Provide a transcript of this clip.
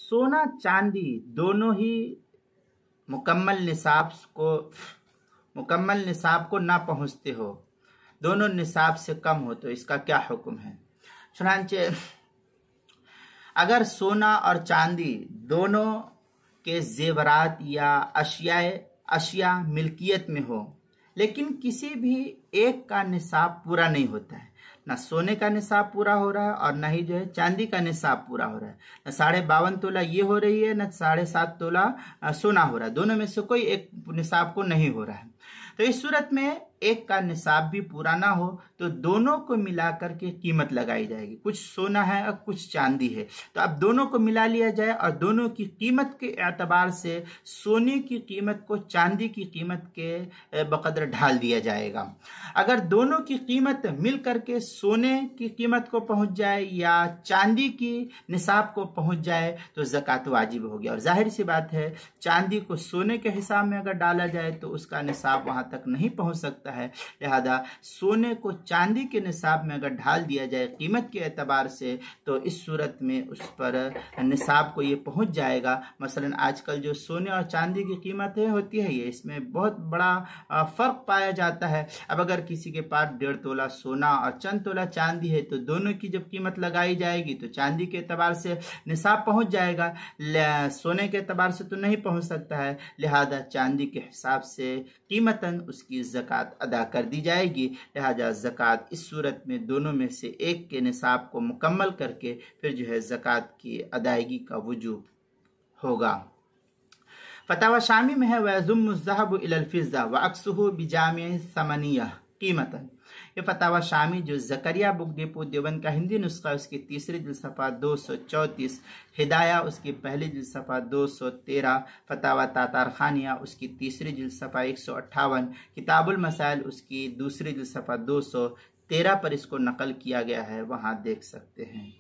सोना चांदी दोनों ही मुकम्मल निसाब को ना पहुंचते हो, दोनों निसाब से कम हो, तो इसका क्या हुक्म है? चुनांचे अगर सोना और चांदी दोनों के जेवरात या अशिया मिल्कियत में हो, लेकिन किसी भी एक का निसाब पूरा नहीं होता है, ना सोने का निसाब पूरा हो रहा है और ना ही जो है चांदी का निसाब पूरा हो रहा है, ना 52.5 तोला ये हो रही है, ना 7.5 तोला सोना हो रहा है, दोनों में से कोई एक निसाब को नहीं हो रहा है। तो इस सूरत में एक का निसाब भी पूरा ना हो तो दोनों को मिलाकर के कीमत लगाई जाएगी। कुछ सोना है और कुछ चांदी है, तो अब दोनों को मिला लिया जाए और दोनों की कीमत के एतबार से सोने की कीमत को चांदी की कीमत के बकदर ढाल दिया जाएगा। अगर दोनों की कीमत मिल करके सोने की कीमत को पहुंच जाए या चांदी की निसाब को पहुंच जाए तो ज़कात वाजिब हो गया। और जाहिर सी बात है, चांदी को सोने के हिसाब में अगर डाला जाए तो उसका निसाब वहां तक नहीं पहुंच सकता है, लिहाजा सोने को चांदी के निसाब में अगर ढाल दिया जाए कीमत के एतबार से तो इस सूरत में उस पर निसाब को ये पहुंच जाएगा। मसलन आजकल जो सोने और चांदी की कीमतें होती है, ये इसमें बहुत बड़ा फर्क पाया जाता है। अब अगर किसी के पास 1.5 तोला सोना और चंद तोला चांदी है तो दोनों की जब कीमत लगाई जाएगी तो चांदी के एतबार से निसाब पहुंच जाएगा, सोने के एतबार से तो नहीं पहुंच सकता है, लिहाजा चांदी के हिसाब से कीमतन उसकी ज़कात अदा कर दी जाएगी। लिहाजा ज़कात इस सूरत में दोनों में से एक के निसाब को मुकम्मल करके फिर जो है ज़कात की अदायगी का वजूब होगा। फतावा शामी में है वज़ुम्मु ज़हबु इलल फ़िज़्ज़ा व अक्सुहु बिजामिअ समनिया कीमतन। ये फतावा शामी जो ज़करिया बुक डिपो देवबंद का हिंदी नुस्खा उसकी तीसरी जिल्द सफ़ा 234, हिदाया उसकी पहली जिल्द सफ़ा 213, फतावा तातार खानिया उसकी तीसरी जिल्द सफ़ा 158, किताबुल मसाइल उसकी दूसरी जिल्द सफ़ा 213 पर इसको नकल किया गया है, वहाँ देख सकते हैं।